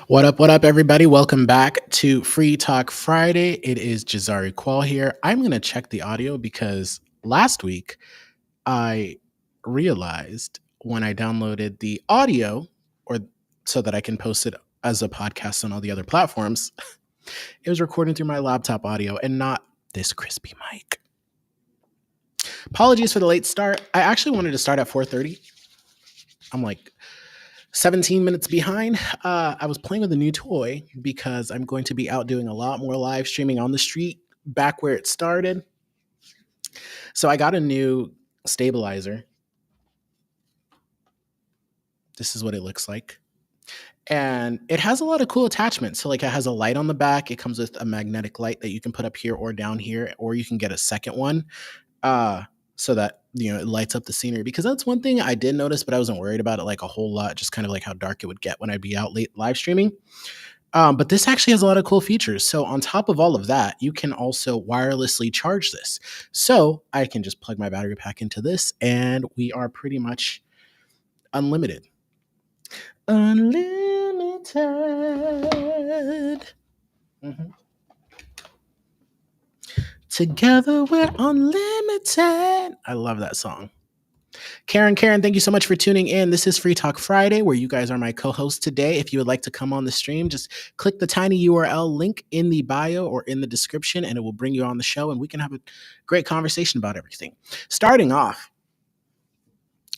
What up, everybody? Welcome back to Free Talk Friday. It is Jazari Qual here. I'm going to check the audio because last week I realized when I downloaded the audio or so that I can post it as a podcast on all the other platforms, it was recording through my laptop audio and not this crispy mic. Apologies for the late start. I actually wanted to start at 4:30. I'm like 17 minutes behind. I was playing with a new toy because I'm going to be out doing a lot more live streaming on the street back where it started. So I got a new stabilizer. This is what it looks like. And it has a lot of cool attachments. So, like, it has a light on the back. It comes with a magnetic light that you can put up here or down here, or you can get a second one uh, so that, it lights up the scenery. Because that's one thing I did notice, but I wasn't worried about it like a whole lot, just kind of like how dark it would get when I'd be out late live streaming. But this actually has a lot of cool features. So, on top of all of that, you can also wirelessly charge this. So, I can just plug my battery pack into this, and we are pretty much unlimited. Unlimited. Mhm. Together we're unlimited. I love that song. Karen, thank you so much for tuning in. This is Free Talk Friday, where you guys are my co hosts today. If you would like to come on the stream, just click the tiny URL link in the bio or in the description, and it will bring you on the show, and we can have a great conversation about everything. Starting off,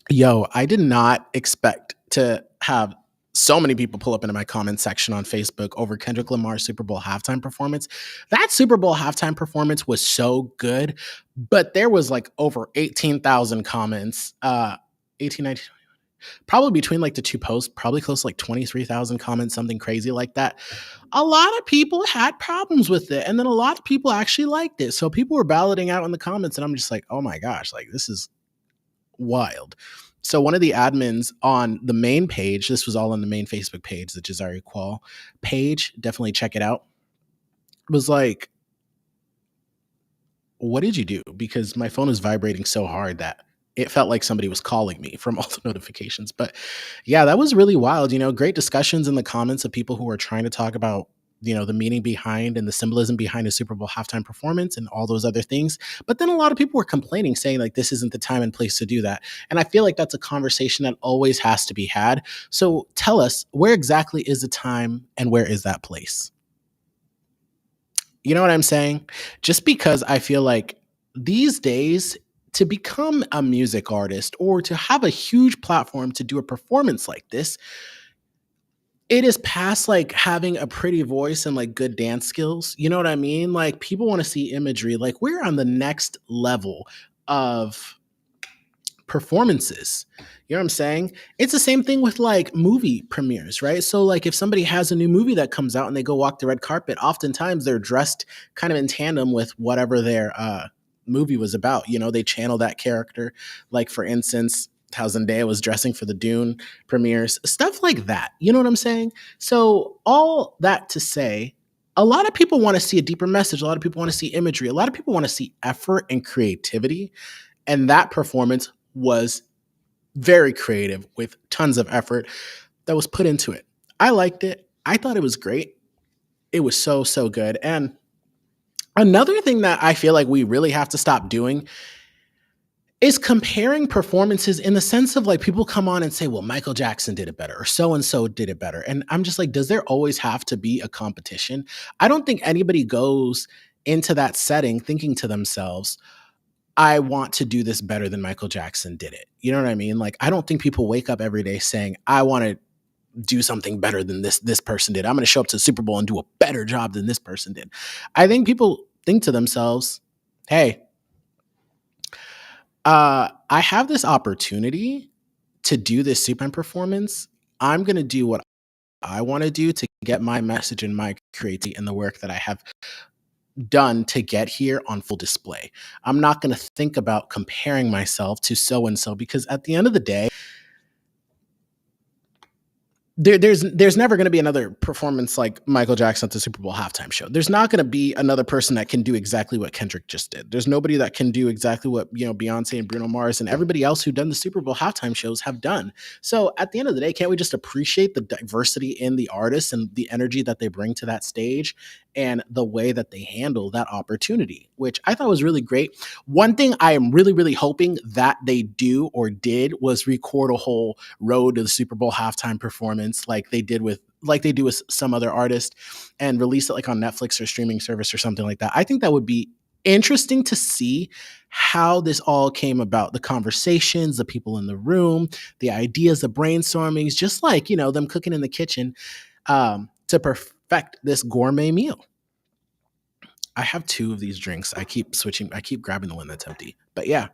I did not expect to have so many people pull up into my comment section on Facebook over Kendrick Lamar's Super Bowl halftime performance. That Super Bowl halftime performance was so good, but there was like over 18,000 comments, 18, 19, probably between like the two posts, probably close to like 23,000 comments, something crazy like that. A lot of people had problems with it, and then a lot of people actually liked it. So people were balloting out in the comments, and I'm just like, oh my gosh, like this is wild. So one of the admins on the main page, this was all on the main Facebook page, the Jazari Qual page, definitely check it out, was like, what did you do? Because my phone was vibrating so hard that it felt like somebody was calling me from all the notifications. But yeah, that was really wild. Great discussions in the comments of people who are trying to talk about, the meaning behind and the symbolism behind a Super Bowl halftime performance and all those other things. But then a lot of people were complaining, saying like this isn't the time and place to do that. And I feel like that's a conversation that always has to be had. So tell us, where exactly is the time and where is that place? You know what I'm saying? Just because I feel like these days, to become a music artist or to have a huge platform to do a performance like this, it is past like having a pretty voice and like good dance skills. You know what I mean? Like people want to see imagery. Like we're on the next level of performances. You know what I'm saying? It's the same thing with like movie premieres, right? So like if somebody has a new movie that comes out and they go walk the red carpet, oftentimes they're dressed kind of in tandem with whatever their movie was about. They channel that character. Like for instance, how Zendaya was dressing for the Dune premieres, stuff like that. You know what I'm saying? So all that to say, a lot of people want to see a deeper message. A lot of people want to see imagery. A lot of people want to see effort and creativity. And that performance was very creative with tons of effort that was put into it. I liked it. I thought it was great. It was so, so good. And another thing that I feel like we really have to stop doing is comparing performances in the sense of like people come on and say, well, Michael Jackson did it better or so and so did it better. And I'm just like, does there always have to be a competition? I don't think anybody goes into that setting thinking to themselves, I want to do this better than Michael Jackson did it. You know what I mean? Like, I don't think people wake up every day saying, I want to do something better than this person did. I'm going to show up to the Super Bowl and do a better job than this person did. I think people think to themselves, hey, I have this opportunity to do this Superman performance. I'm going to do what I want to do to get my message and my creativity and the work that I have done to get here on full display. I'm not going to think about comparing myself to so and so because at the end of the day, there's never going to be another performance like Michael Jackson at the Super Bowl halftime show. There's not going to be another person that can do exactly what Kendrick just did. There's nobody that can do exactly what Beyonce and Bruno Mars and everybody else who done the Super Bowl halftime shows have done. So at the end of the day, can't we just appreciate the diversity in the artists and the energy that they bring to that stage and the way that they handle that opportunity, which I thought was really great. One thing I am really, really hoping that they do or did was record a whole road to the Super Bowl halftime performance like they do with some other artist and release it like on Netflix or streaming service or something like that. I think that would be interesting to see how this all came about, the conversations, the people in the room, the ideas, the brainstormings, just like, them cooking in the kitchen to perfect this gourmet meal. I have two of these drinks. I keep switching. I keep grabbing the one that's empty. But yeah.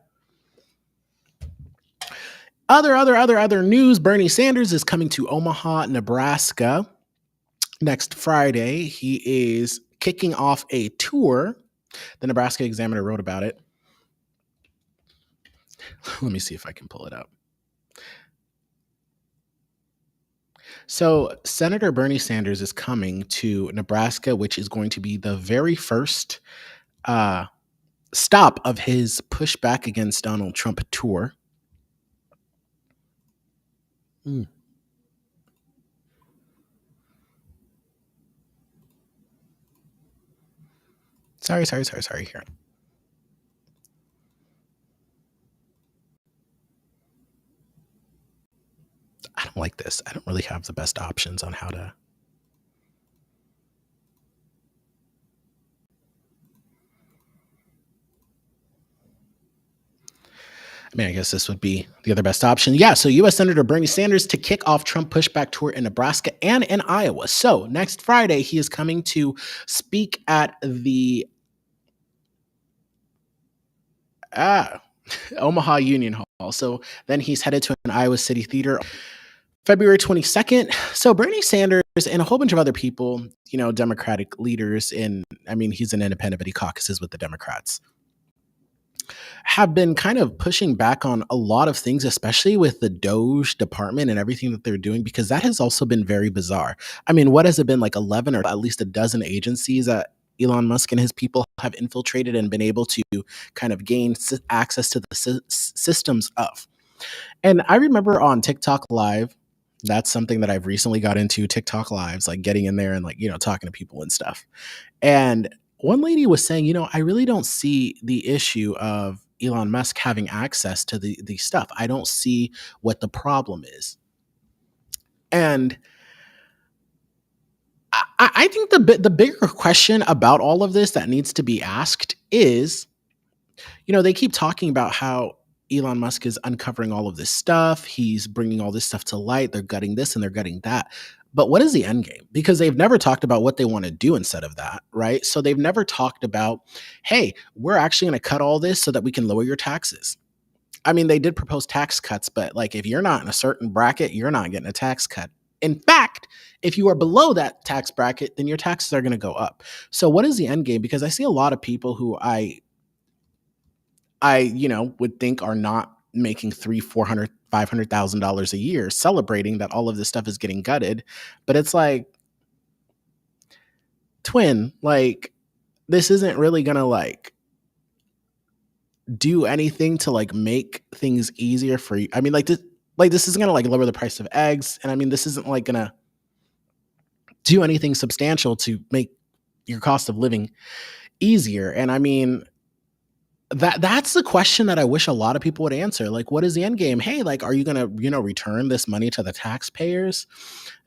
Other news. Bernie Sanders is coming to Omaha, Nebraska next Friday. He is kicking off a tour. The Nebraska Examiner wrote about it. Let me see if I can pull it up. So Senator Bernie Sanders is coming to Nebraska, which is going to be the very first stop of his pushback against Donald Trump tour. Sorry here. I don't like this. I don't really have the best options on how to. I mean, I guess this would be the other best option. Yeah, so U.S. Senator Bernie Sanders to kick off Trump pushback tour in Nebraska and in Iowa. So next Friday, he is coming to speak at the Omaha Union Hall. So then he's headed to an Iowa City Theater February 22nd. So Bernie Sanders and a whole bunch of other people, Democratic leaders he's an independent, but he caucuses with the Democrats, have been kind of pushing back on a lot of things, especially with the Doge department and everything that they're doing, because that has also been very bizarre. I mean, what has it been, like 11 or at least a dozen agencies that Elon Musk and his people have infiltrated and been able to kind of gain access to the systems of. And I remember on TikTok Live, that's something that I've recently got into, TikTok Lives, like getting in there and like, talking to people and stuff. And one lady was saying, I really don't see the issue of Elon Musk having access to the stuff. I don't see what the problem is. And I think the bigger question about all of this that needs to be asked is, they keep talking about how Elon Musk is uncovering all of this stuff. He's bringing all this stuff to light. They're gutting this and they're gutting that. But what is the end game? Because they've never talked about what they want to do instead of that, right? So they've never talked about, hey, we're actually going to cut all this so that we can lower your taxes. I mean, they did propose tax cuts, but like if you're not in a certain bracket, you're not getting a tax cut. In fact, if you are below that tax bracket, then your taxes are going to go up. So what is the end game? Because I see a lot of people who I would think are not making $300,000, $400,000, $500,000 a year, celebrating that all of this stuff is getting gutted. But it's like, twin, like, this isn't really gonna like do anything to like make things easier for you. I mean, this isn't gonna like lower the price of eggs. And I mean, this isn't like gonna do anything substantial to make your cost of living easier. And I mean, that's the question that I wish a lot of people would answer. Like, what is the end game? Hey, like, are you gonna, return this money to the taxpayers?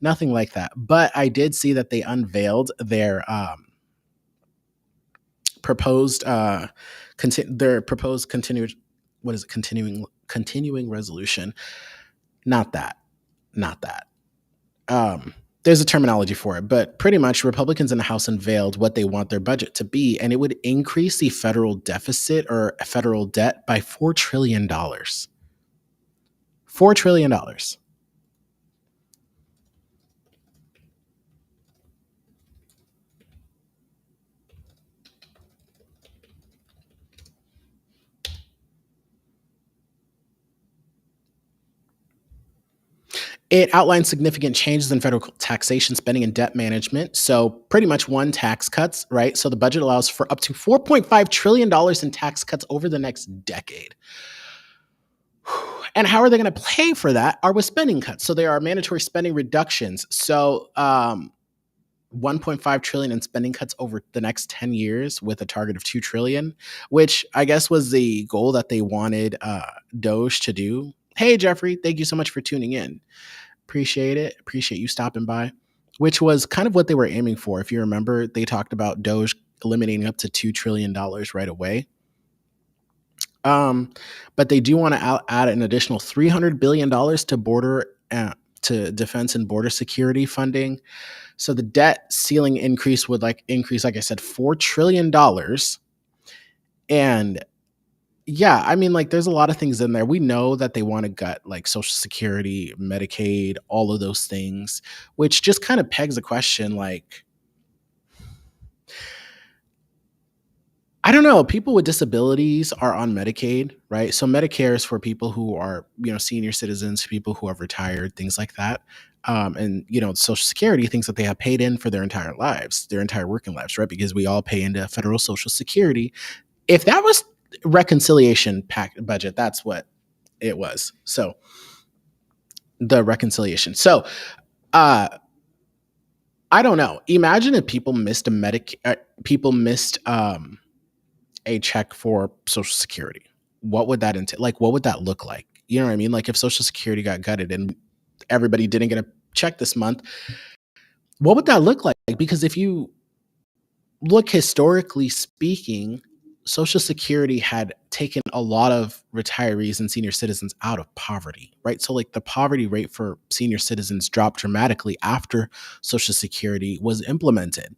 Nothing like that. But I did see that they unveiled their proposed continued what is it continuing resolution. Not that. Not that. There's a terminology for it, but pretty much Republicans in the House unveiled what they want their budget to be, and it would increase the federal deficit or federal debt by $4 trillion. $4 trillion. It outlines significant changes in federal taxation, spending, and debt management. So, pretty much one, tax cuts, right? So, the budget allows for up to $4.5 trillion in tax cuts over the next decade. And how are they going to pay for that? Are with spending cuts. So, there are mandatory spending reductions. So, 1.5 trillion in spending cuts over the next 10 years with a target of 2 trillion, which I guess was the goal that they wanted Doge to do. Hey, Jeffrey, thank you so much for tuning in. Appreciate it. Appreciate you stopping by, which was kind of what they were aiming for. If you remember, they talked about Doge eliminating up to $2 trillion right away. But they do want to add an additional $300 billion to defense and border security funding. So the debt ceiling increase would increase, like I said, $4 trillion. And yeah, I mean, like, there's a lot of things in there. We know that they want to gut like Social Security, Medicaid, all of those things, which just kind of pegs a question like, I don't know, people with disabilities are on Medicaid, right? So Medicare is for people who are, senior citizens, people who have retired, things like that. And Social Security, things that they have paid in for their entire lives, their entire working lives, right? Because we all pay into federal Social Security. If that was reconciliation budget, that's what it was. So the reconciliation. So I don't know. Imagine if people missed a check for Social Security. What would that entail? Like, what would that look like? You know what I mean? Like, if Social Security got gutted and everybody didn't get a check this month, what would that look like? Because if you look historically speaking, Social Security had taken a lot of retirees and senior citizens out of poverty, right? So, like, the poverty rate for senior citizens dropped dramatically after Social Security was implemented.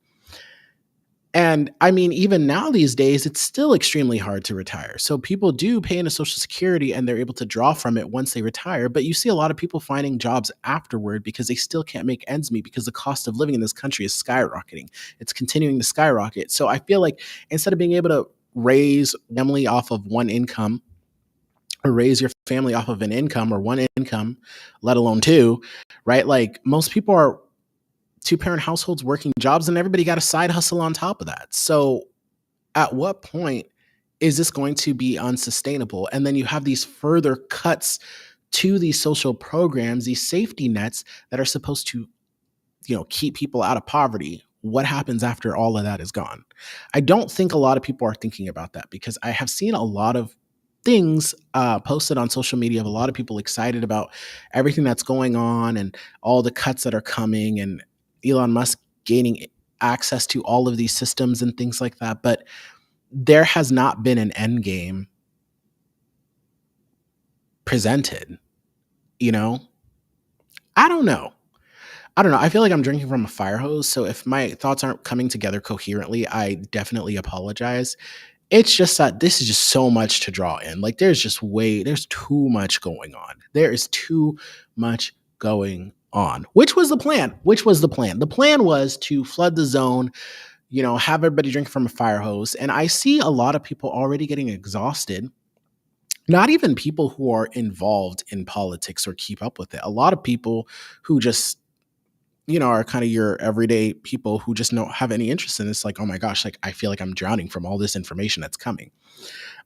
And I mean, even now these days, it's still extremely hard to retire. So people do pay into Social Security and they're able to draw from it once they retire. But you see a lot of people finding jobs afterward because they still can't make ends meet because the cost of living in this country is skyrocketing. It's continuing to skyrocket. So I feel like instead of being able to raise family off of one income or raise your family off of an income or one income, let alone two, right? Like, most people are two-parent households working jobs and everybody got a side hustle on top of that. So at what point is this going to be unsustainable? And then you have these further cuts to these social programs, these safety nets that are supposed to, keep people out of poverty. What happens after all of that is gone? I don't think a lot of people are thinking about that because I have seen a lot of things posted on social media of a lot of people excited about everything that's going on and all the cuts that are coming and Elon Musk gaining access to all of these systems and things like that. But there has not been an end game presented, you know? I don't know. I don't know. I feel like I'm drinking from a fire hose. So if my thoughts aren't coming together coherently, I definitely apologize. It's just that this is just so much to draw in. Like, there's too much going on. There is too much going on. Which was the plan? Which was the plan? The plan was to flood the zone, have everybody drink from a fire hose. And I see a lot of people already getting exhausted. Not even people who are involved in politics or keep up with it. A lot of people who just, are kind of your everyday people who just don't have any interest in this. Like, oh my gosh, like, I feel like I'm drowning from all this information that's coming.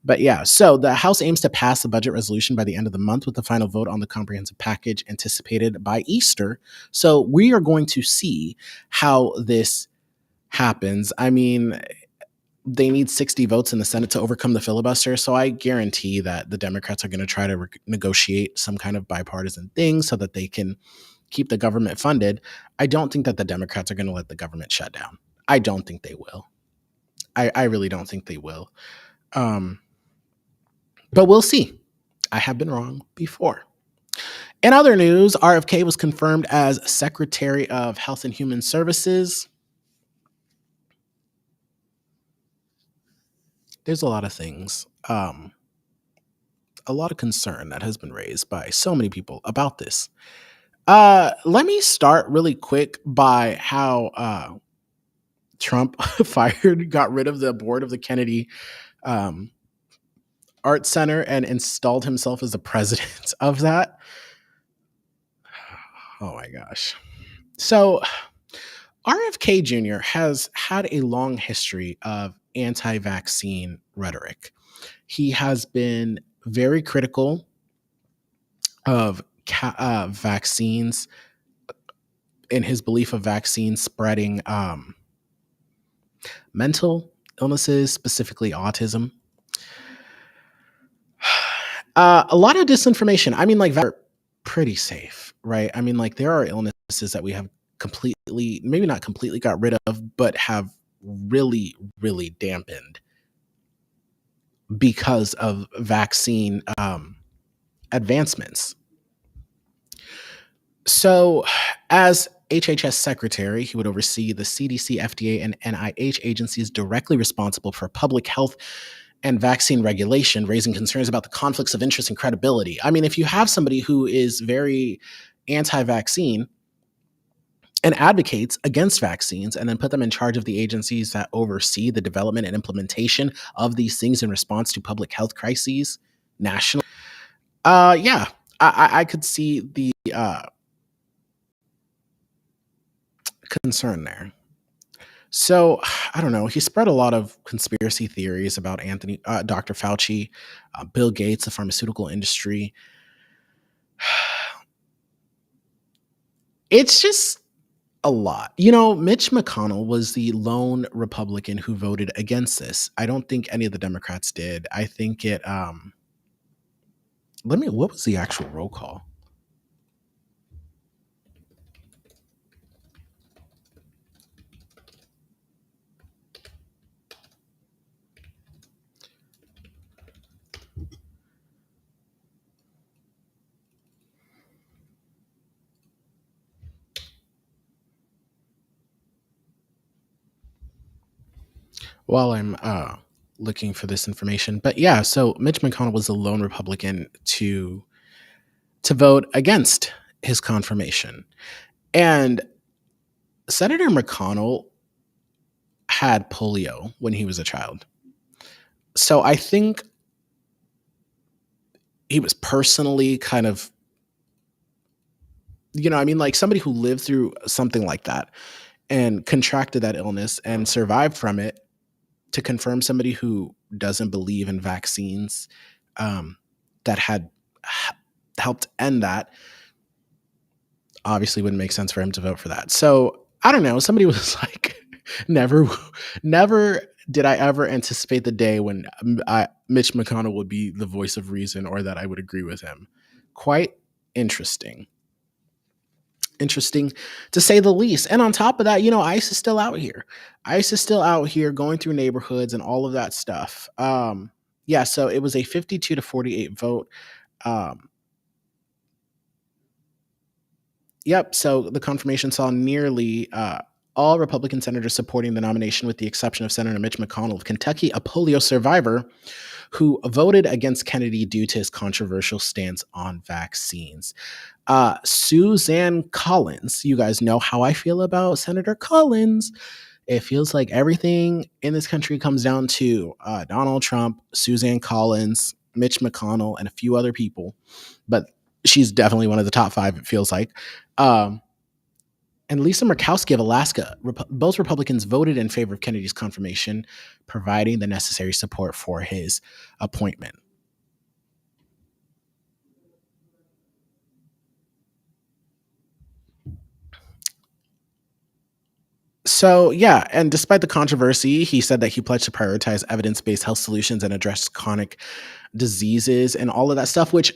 But yeah, so the House aims to pass the budget resolution by the end of the month with the final vote on the comprehensive package anticipated by Easter. So we are going to see how this happens. I mean, they need 60 votes in the Senate to overcome the filibuster. So I guarantee that the Democrats are going to try to negotiate some kind of bipartisan thing so that they can keep the government funded. I don't think that the Democrats are going to let the government shut down. I don't think they will. I really don't think they will. But we'll see. I have been wrong before. In other news, RFK was confirmed as Secretary of Health and Human Services. There's a lot of things, a lot of concern that has been raised by so many people about this. Let me start really quick by how Trump got rid of the board of the Kennedy Art Center and installed himself as the president of that. Oh my gosh. So RFK Jr. has had a long history of anti vaccine rhetoric. He has been very critical of vaccines in his belief of vaccines spreading mental illnesses, specifically autism. A lot of disinformation. I mean, like, are pretty safe, right? I mean, like, there are illnesses that we have completely, maybe not completely got rid of, but have really, really dampened because of vaccine advancements. So, as HHS secretary, he would oversee the CDC, FDA, and NIH agencies directly responsible for public health and vaccine regulation, raising concerns about the conflicts of interest and credibility. I mean, if you have somebody who is very anti vaccine and advocates against vaccines and then put them in charge of the agencies that oversee the development and implementation of these things in response to public health crises nationally, yeah, I could see the concern there. So I don't know. He spread a lot of conspiracy theories about Dr. Fauci, Bill Gates, the pharmaceutical industry. It's just a lot. You know, Mitch McConnell was the lone Republican who voted against this. I don't think any of the Democrats did. I think it. What was the actual roll call? While I'm looking for this information, but yeah, so Mitch McConnell was the lone Republican to vote against his confirmation. And Senator McConnell had polio when he was a child. So I think he was personally kind of, I mean, like somebody who lived through something like that and contracted that illness and survived from it, to confirm somebody who doesn't believe in vaccines, that had helped end that, obviously wouldn't make sense for him to vote for that. So I don't know. Somebody was like, never, never did I ever anticipate the day when Mitch McConnell would be the voice of reason or that I would agree with him. Quite interesting. Interesting to say the least. And on top of that, ICE is still out here. ICE is still out here going through neighborhoods and all of that stuff. Yeah, so it was a 52-48 vote. Um, Yep. So the confirmation saw nearly all Republican senators supporting the nomination, with the exception of Senator Mitch McConnell of Kentucky, a polio survivor who voted against Kennedy due to his controversial stance on vaccines. Suzanne Collins, you guys know how I feel about Senator Collins. It feels like everything in this country comes down to Donald Trump, Suzanne Collins, Mitch McConnell, and a few other people. But she's definitely one of the top five, it feels like. Um, and Lisa Murkowski of Alaska. Both Republicans voted in favor of Kennedy's confirmation, providing the necessary support for his appointment. So, yeah, and despite the controversy, he said that he pledged to prioritize evidence-based health solutions and address chronic diseases and all of that stuff, which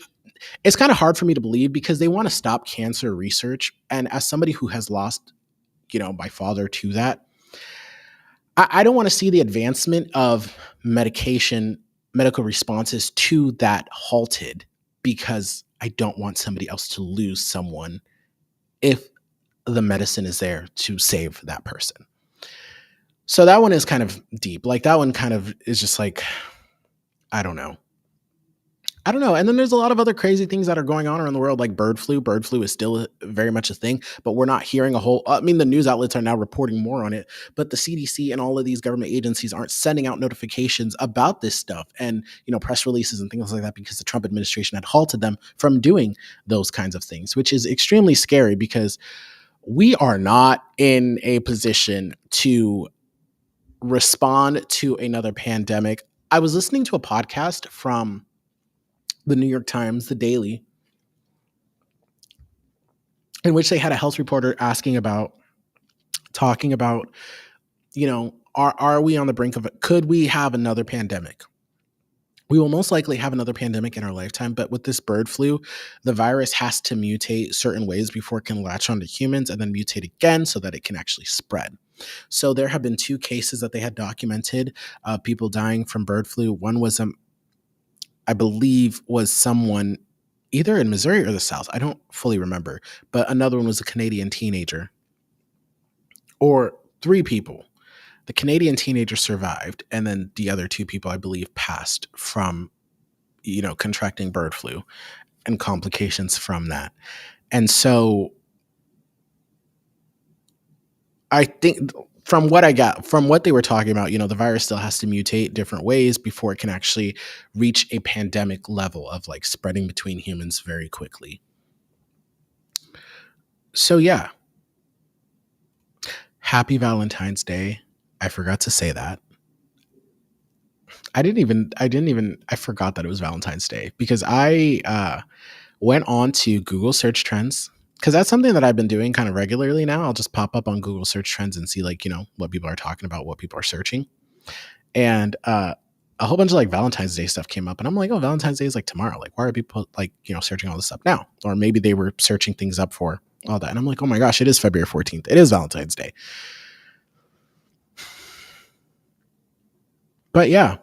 it's kind of hard for me to believe because they want to stop cancer research. And as somebody who has lost, my father to that, I don't want to see the advancement of medical responses to that halted, because I don't want somebody else to lose someone if the medicine is there to save that person. So that one is kind of deep. Like that one kind of is just like, I don't know. I don't know. And then there's a lot of other crazy things that are going on around the world, like bird flu. Bird flu is still very much a thing, but we're not hearing a whole. I mean, the news outlets are now reporting more on it, but the CDC and all of these government agencies aren't sending out notifications about this stuff and press releases and things like that because the Trump administration had halted them from doing those kinds of things, which is extremely scary because we are not in a position to respond to another pandemic. I was listening to a podcast from the New York Times, The Daily, in which they had a health reporter talking about, are we on the brink of it? Could we have another pandemic? We will most likely have another pandemic in our lifetime, but with this bird flu, the virus has to mutate certain ways before it can latch onto humans and then mutate again so that it can actually spread. So there have been 2 cases that they had documented of people dying from bird flu. One was, I believe, was someone either in Missouri or the South. I don't fully remember, but another one was a Canadian teenager, or 3 people. The Canadian teenager survived, and then the other 2 people, I believe, passed from, contracting bird flu and complications from that. And so I think from what I got, from what they were talking about, the virus still has to mutate different ways before it can actually reach a pandemic level of like spreading between humans very quickly. So yeah, happy Valentine's Day. I forgot to say that. I forgot that it was Valentine's Day because I went on to Google search trends because that's something that I've been doing kind of regularly now. I'll just pop up on Google search trends and see like, what people are talking about, what people are searching. And a whole bunch of like Valentine's Day stuff came up and I'm like, oh, Valentine's Day is like tomorrow. Like, why are people like, searching all this up now? Or maybe they were searching things up for all that. And I'm like, oh my gosh, it is February 14th. It is Valentine's Day. But yeah,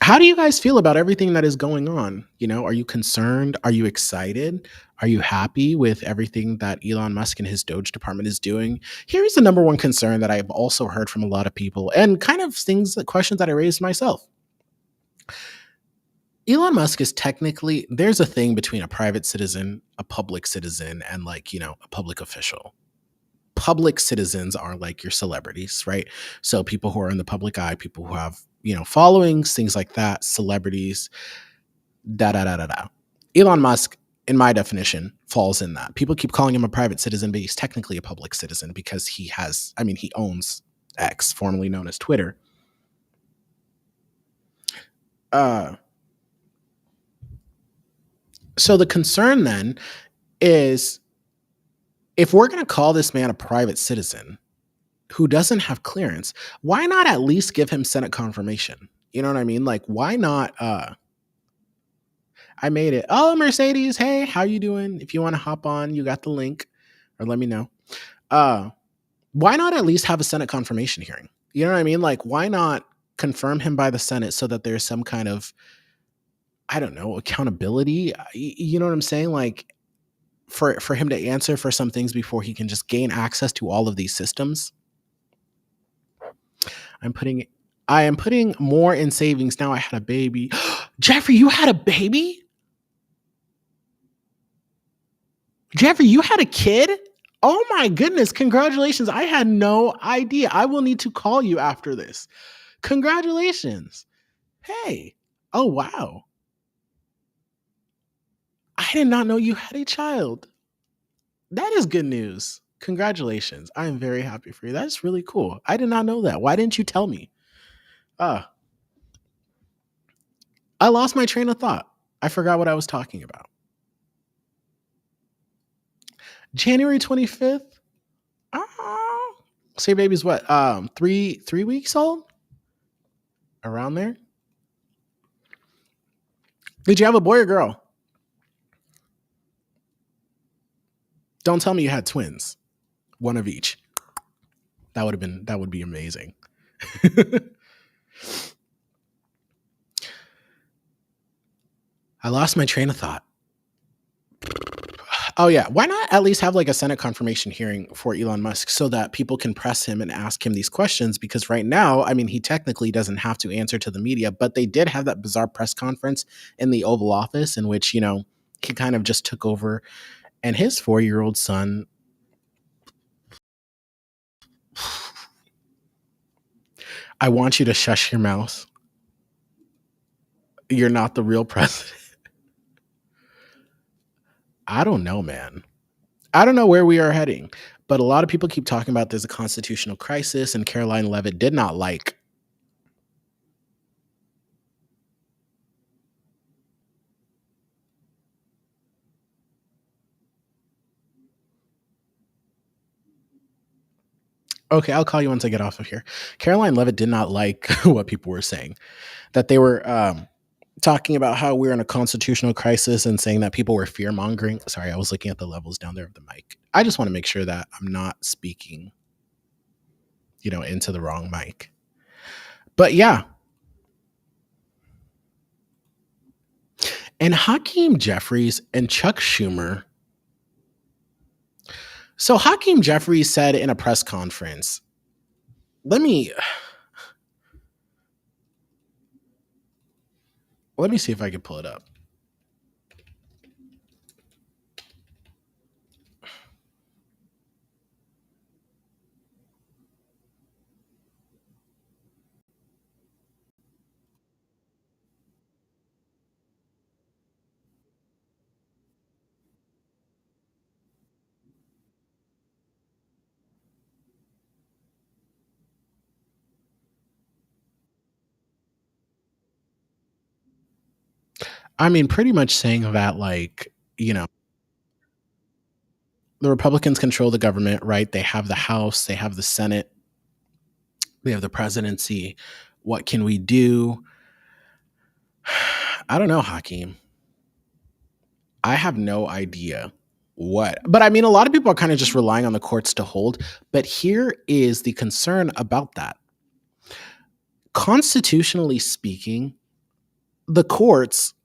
how do you guys feel about everything that is going on? Are you concerned? Are you excited? Are you happy with everything that Elon Musk and his Doge department is doing? Here's the number one concern that I've also heard from a lot of people and kind of questions that I raised myself. Elon Musk is technically, there's a thing between a private citizen, a public citizen, and like, a public official. Public citizens are like your celebrities, right? So people who are in the public eye, people who have, followings, things like that, celebrities, da da da da da. Elon Musk, in my definition, falls in that. People keep calling him a private citizen, but he's technically a public citizen because he owns X, formerly known as Twitter. So the concern then is, if we're going to call this man a private citizen who doesn't have clearance, why not at least give him Senate confirmation? You know what I mean? Like, why not? I made it. Oh, Mercedes, hey, how you doing? If you want to hop on, you got the link, or let me know. Why not at least have a Senate confirmation hearing? You know what I mean? Like, why not confirm him by the Senate so that there's some kind of, I don't know, accountability? You know what I'm saying? Like, for him to answer for some things before he can just gain access to all of these systems. I am putting more in savings now. I had a baby. Jeffrey, you had a baby? Jeffrey, you had a kid? Oh my goodness, congratulations. I had no idea. I will need to call you after this. Congratulations. Hey. Oh, wow. I did not know you had a child. That is good news. Congratulations. I am very happy for you. That's really cool. I did not know that. Why didn't you tell me? I lost my train of thought. I forgot what I was talking about. January 25th? So your baby's what? 3 weeks old? Around there? Did you have a boy or girl? Don't tell me you had twins. One of each. That would be amazing. I lost my train of thought. Oh yeah, why not at least have like a Senate confirmation hearing for Elon Musk so that people can press him and ask him these questions? Because right now, I mean, he technically doesn't have to answer to the media, but they did have that bizarre press conference in the Oval Office in which, he kind of just took over, and his 4-year-old son. I want you to shush your mouth. You're not the real president. I don't know, man. I don't know where we are heading, but a lot of people keep talking about there's a constitutional crisis, and Caroline Levitt did not like. Okay, I'll call you once I get off of here. Caroline Levitt did not like what people were saying, that they were talking about how we're in a constitutional crisis and saying that people were fear mongering. Sorry, I was looking at the levels down there of the mic. I just want to make sure that I'm not speaking, into the wrong mic. But yeah. And Hakeem Jeffries and Chuck Schumer. So Hakeem Jeffries said in a press conference, let me see if I can pull it up. I mean, pretty much saying that, like, the Republicans control the government, right? They have the House, they have the Senate, they have the presidency. What can we do? I don't know, Hakeem. I have no idea what. But I mean, a lot of people are kind of just relying on the courts to hold. But here is the concern about that. Constitutionally speaking, the courts,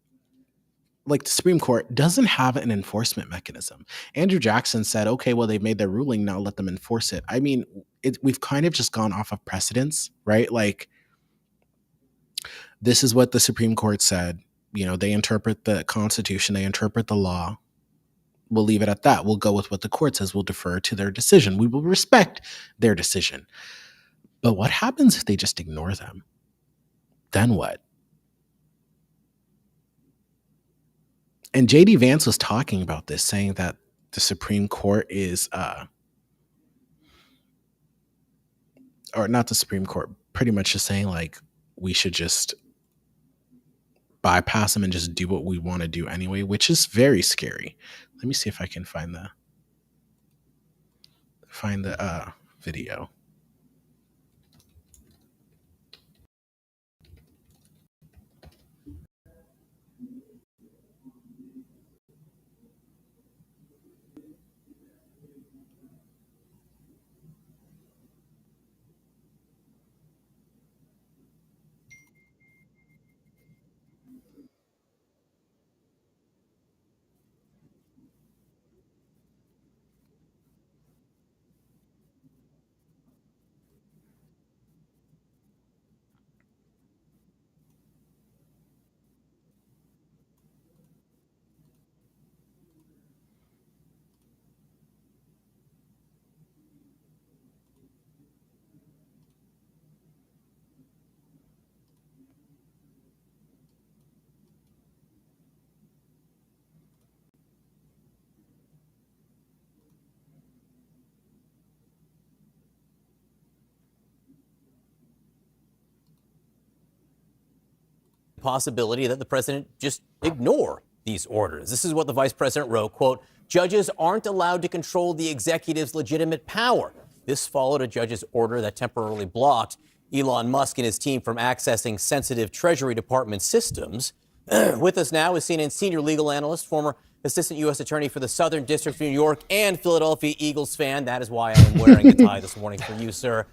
like the Supreme Court, doesn't have an enforcement mechanism. Andrew Jackson said, okay, well, they've made their ruling, now let them enforce it. I mean, we've kind of just gone off of precedence, right? Like, this is what the Supreme Court said. They interpret the Constitution, they interpret the law. We'll leave it at that. We'll go with what the court says. We'll defer to their decision. We will respect their decision. But what happens if they just ignore them? Then what? And JD Vance was talking about this, saying that the Supreme Court is, or not the Supreme Court, pretty much just saying like we should just bypass them and just do what we want to do anyway, which is very scary. Let me see if I can find the video. Possibility that the president just ignore these orders. This is what the vice president wrote, quote, "Judges aren't allowed to control the executive's legitimate power." This followed a judge's order that temporarily blocked Elon Musk and his team from accessing sensitive Treasury Department systems. With us now is CNN senior legal analyst, former assistant U.S. attorney for the Southern District of New York and Philadelphia Eagles fan. That is why I am wearing the tie this morning for you, sir.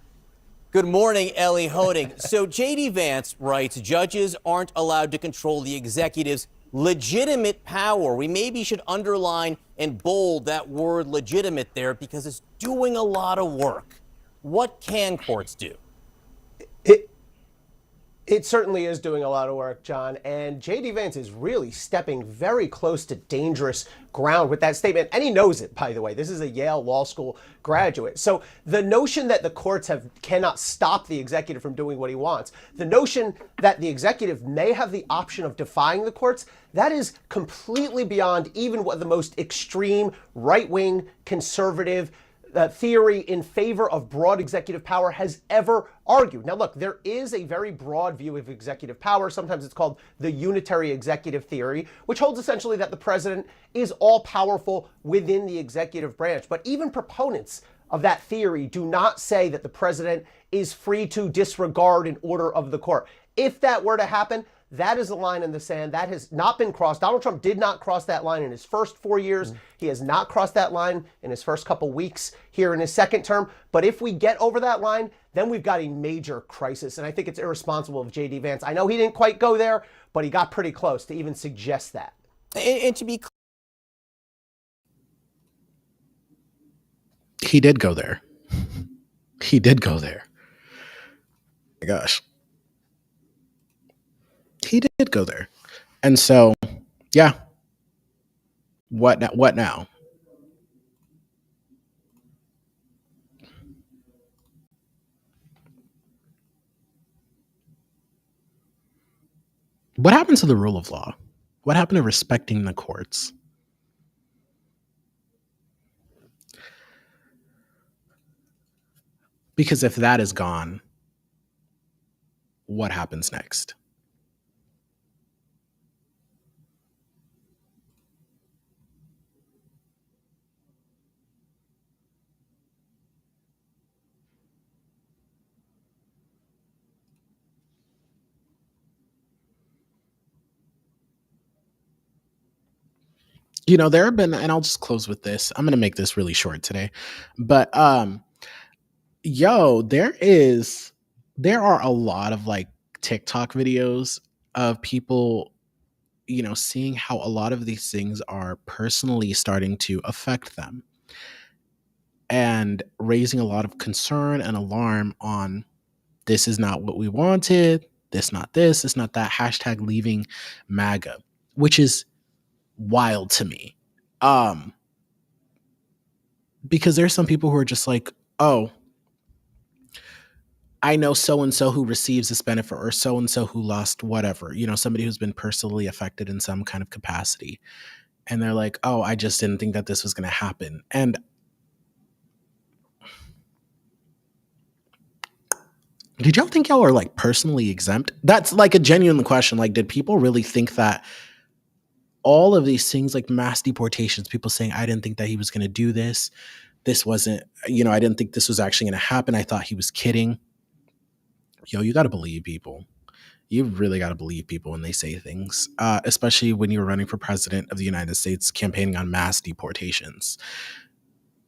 Good morning, Ellie Honig. So J.D. Vance writes, judges aren't allowed to control the executive's legitimate power. We maybe should underline and bold that word legitimate there because it's doing a lot of work. What can courts do? It it certainly is doing a lot of work, John. And J.D. Vance is really stepping very close to dangerous ground with that statement. And he knows it, by the way. This is a Yale Law School graduate. So the notion that the courts cannot stop the executive from doing what he wants, the notion that the executive may have the option of defying the courts, that is completely beyond even what the most extreme right-wing conservative theory in favor of broad executive power has ever argued. Now, look, there is a very broad view of executive power. Sometimes it's called the unitary executive theory, which holds essentially that the president is all powerful within the executive branch. But even proponents of that theory do not say that the president is free to disregard an order of the court. If that were to happen, that is a line in the sand. That has not been crossed. Donald Trump did not cross that line in his first 4 years. He has not crossed that line in his first couple weeks here in his second term. But if we get over that line, then we've got a major crisis. And I think it's irresponsible of J.D. Vance. I know he didn't quite go there, but he got pretty close to even suggest that. And to be clear, He did go there. He did go there. My gosh. He did go there. And so, yeah. What now? What now? What happened to the rule of law? What happened to respecting the courts? Because if that is gone, what happens next? You know, there have been, and I'll just close with this. I'm going to make this really short today. But yo, there are a lot of like TikTok videos of people, you know, seeing how a lot of these things are personally starting to affect them and raising a lot of concern and alarm on this is not what we wanted, this not this, this not that, hashtag leaving MAGA, which is wild to me. Because there's some people who are just like, oh, I know so and so who receives this benefit or so and so who lost whatever, you know, somebody who's been personally affected in some kind of capacity. And they're like, oh, I just didn't think that this was going to happen. And did y'all think y'all are like personally exempt? That's like a genuine question. Like, did people really think that all of these things like mass deportations, people saying, I didn't think that he was going to do this. This wasn't, you know, I didn't think this was actually going to happen. I thought he was kidding. Yo, you got to believe people. You really got to believe people when they say things, especially when you're running for president of the United States campaigning on mass deportations.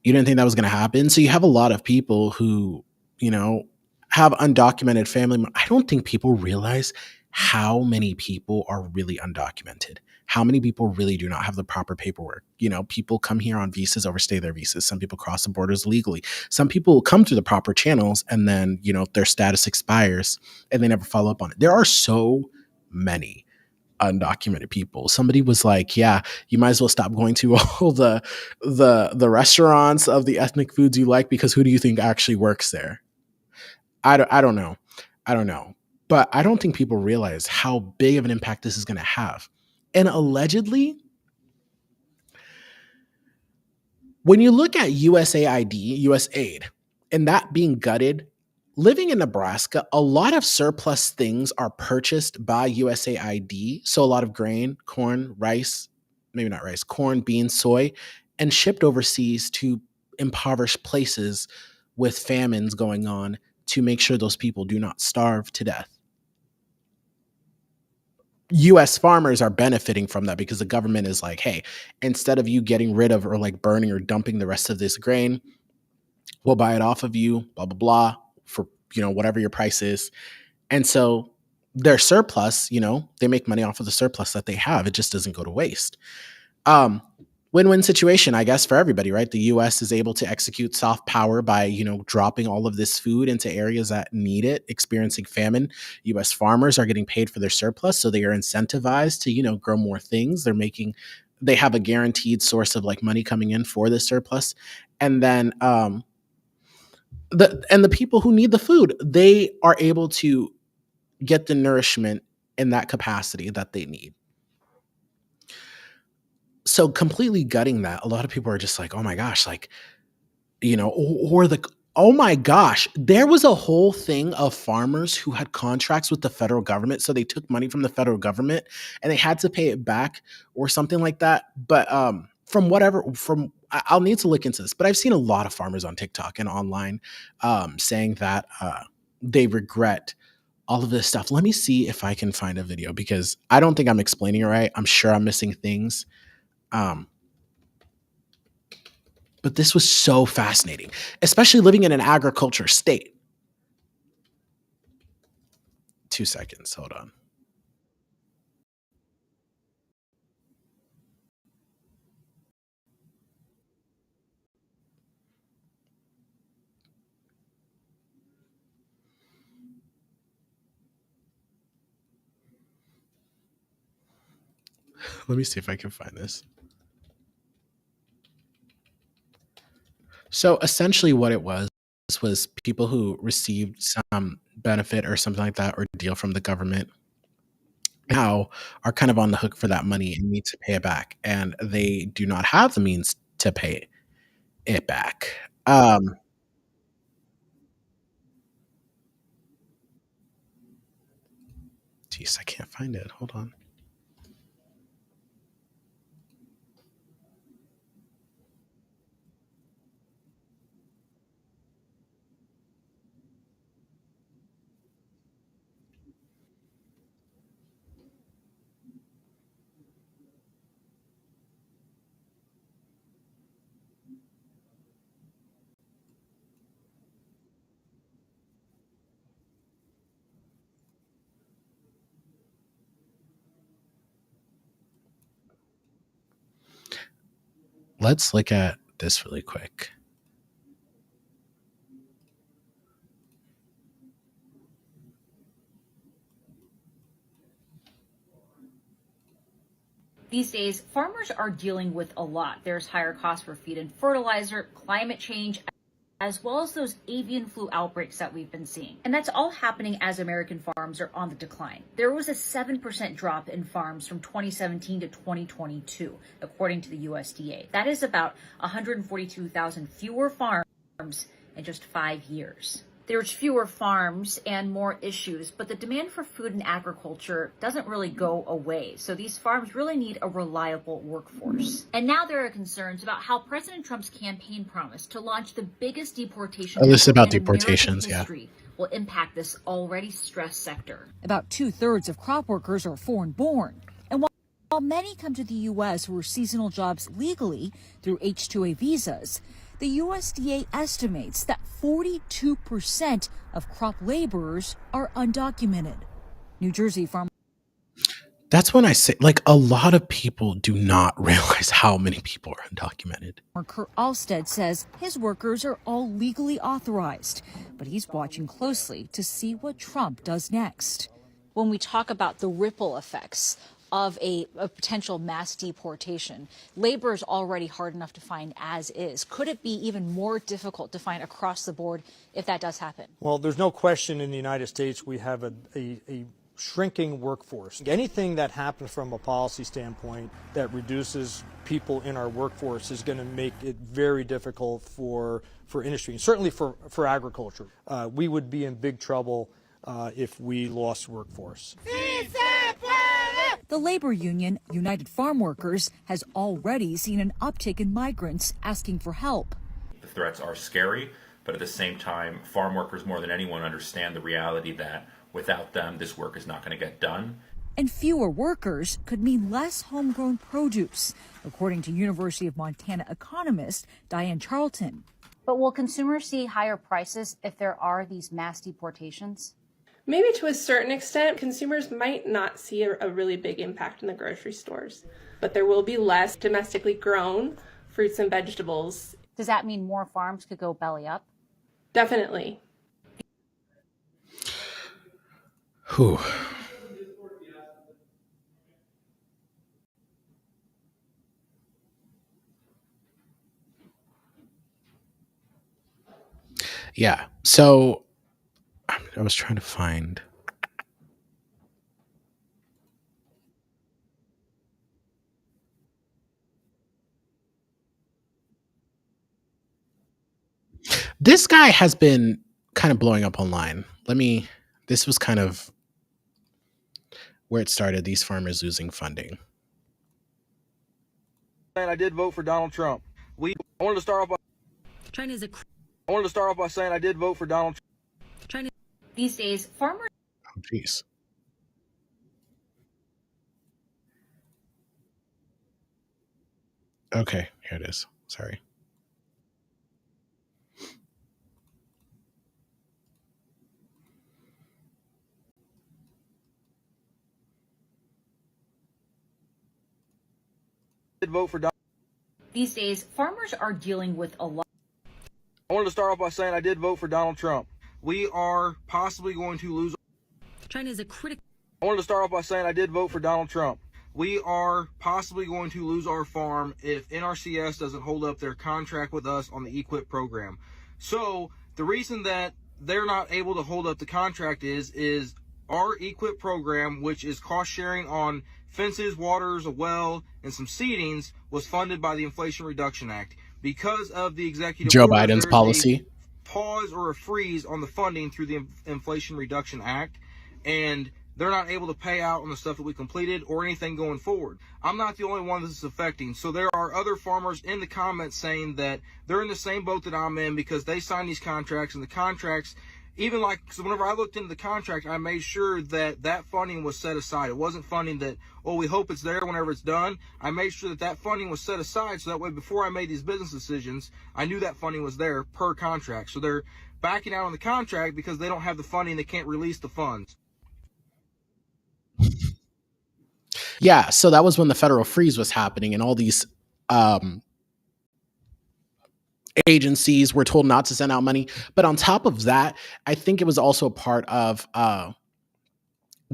You didn't think that was going to happen. So you have a lot of people who, you know, have undocumented family. I don't think people realize how many people are really undocumented. How many people really do not have the proper paperwork? You know, people come here on visas, overstay their visas. Some people cross the borders legally. Some people come through the proper channels and then, you know, their status expires and they never follow up on it. There are so many undocumented people. Somebody was like, yeah, you might as well stop going to all the restaurants of the ethnic foods you like, because who do you think actually works there? I don't know. I don't know. But I don't think people realize how big of an impact this is going to have. And allegedly, when you look at USAID, USAID, and that being gutted, living in Nebraska, a lot of surplus things are purchased by USAID. So a lot of grain, corn, rice, maybe not rice, corn, beans, soy, and shipped overseas to impoverished places with famines going on to make sure those people do not starve to death. US farmers are benefiting from that because the government is like, hey, instead of you getting rid of or like burning or dumping the rest of this grain, we'll buy it off of you, blah, blah, blah, for, you know, whatever your price is. And so their surplus, they make money off of the surplus that they have. It just doesn't go to waste. Um, Win-win situation, I guess, for everybody, right? The U.S. is able to execute soft power by, dropping all of this food into areas that need it, experiencing famine. U.S. farmers are getting paid for their surplus, so they are incentivized to, grow more things. They have a guaranteed source of like money coming in for this surplus, and then the people who need the food, they are able to get the nourishment in that capacity that they need. So completely gutting that, a lot of people are just like, oh my gosh, like, oh my gosh, there was a whole thing of farmers who had contracts with the federal government. So they took money from the federal government and they had to pay it back or something like that. But I'll need to look into this, but I've seen a lot of farmers on TikTok and online saying that they regret all of this stuff. Let me see if I can find a video because I don't think I'm explaining it right. I'm sure I'm missing things. But this was so fascinating, especially living in an agriculture state. 2 seconds, hold on. Let me see if I can find this. So essentially what it was people who received some benefit or something like that or deal from the government now are kind of on the hook for that money and need to pay it back. And they do not have the means to pay it back. Geez, I can't find it. Hold on. Let's look at this really quick. These days, farmers are dealing with a lot. There's higher costs for feed and fertilizer, climate change, as well as those avian flu outbreaks that we've been seeing. And that's all happening as American farms are on the decline. There was a 7% drop in farms from 2017 to 2022, according to the USDA. That is about 142,000 fewer farms in just 5 years. There's fewer farms and more issues, but the demand for food and agriculture doesn't really go away. So these farms really need a reliable workforce. And now there are concerns about how President Trump's campaign promise to launch the biggest deportation this is about in American deportations, history will impact this already stressed sector. About 2/3 of crop workers are foreign-born. And while many come to the U.S. for seasonal jobs legally through H-2A visas, the USDA estimates that 42% of crop laborers are undocumented. New Jersey farm. That's when I say, like, a lot of people do not realize how many people are undocumented. Kurt Alstead says his workers are all legally authorized, but he's watching closely to see what Trump does next. When we talk about the ripple effects of a potential mass deportation, labor is already hard enough to find as is. Could it be even more difficult to find across the board if that does happen? Well, there's no question in the United States we have a shrinking workforce. Anything that happens from a policy standpoint that reduces people in our workforce is going to make it very difficult for industry, and certainly for agriculture. We would be in big trouble if we lost workforce. The labor union, United Farm Workers, has already seen an uptick in migrants asking for help. The threats are scary, but at the same time, farm workers more than anyone understand the reality that without them, this work is not going to get done. And fewer workers could mean less homegrown produce, according to University of Montana economist Diane Charlton. But will consumers see higher prices if there are these mass deportations? Maybe to a certain extent, consumers might not see a really big impact in the grocery stores, but there will be less domestically grown fruits and vegetables. Does that mean more farms could go belly up? Definitely. Whew. Yeah. So I was trying to find. This guy has been kind of blowing up online. This was kind of where it started, these farmers losing funding. I did vote for Donald Trump. I wanted to start off by saying I did vote for Donald Trump. These days, farmers Oh, jeez. Okay, here it is. Sorry. I did vote for Donald. These days, farmers are dealing with a lot. I wanted to start off by saying I did vote for Donald Trump. We are possibly going to lose. China is a critical. I wanted to start off by saying I did vote for Donald Trump. We are possibly going to lose our farm if NRCS doesn't hold up their contract with us on the EQIP program. So the reason that they're not able to hold up the contract is our EQIP program, which is cost sharing on fences, waters, a well, and some seedings, was funded by the Inflation Reduction Act. Because of the executive Joe order, Biden's there's policy. a pause or a freeze on the funding through the Inflation Reduction Act, and they're not able to pay out on the stuff that we completed or anything going forward. I'm not the only one this is affecting. So there are other farmers in the comments saying that they're in the same boat that I'm in because they signed these contracts, and the contracts, even like, so whenever I looked into the contract, I made sure that that funding was set aside. It wasn't funding that, oh, we hope it's there whenever it's done. I made sure that that funding was set aside so that way before I made these business decisions, I knew that funding was there per contract. So they're backing out on the contract because they don't have the funding. They can't release the funds. Yeah, so that was when the federal freeze was happening, and all these agencies were told not to send out money. But on top of that, I think it was also a part of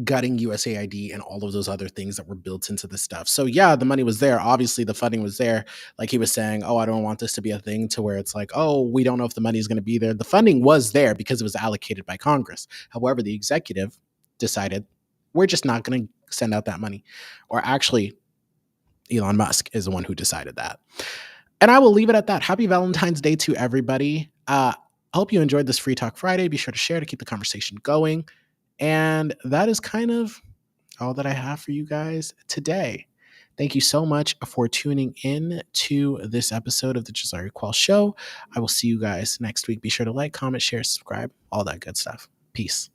gutting USAID and all of those other things that were built into the stuff. So yeah, the money was there. Obviously, the funding was there. Like he was saying, oh, I don't want this to be a thing to where it's like, oh, we don't know if the money is going to be there. The funding was there because it was allocated by Congress. However, the executive decided we're just not going to send out that money. Or actually, Elon Musk is the one who decided that. And I will leave it at that. Happy Valentine's Day to everybody. I hope you enjoyed this Free Talk Friday. Be sure to share to keep the conversation going. And that is kind of all that I have for you guys today. Thank you so much for tuning in to this episode of the Josiah Qual Show. I will see you guys next week. Be sure to like, comment, share, subscribe, all that good stuff. Peace.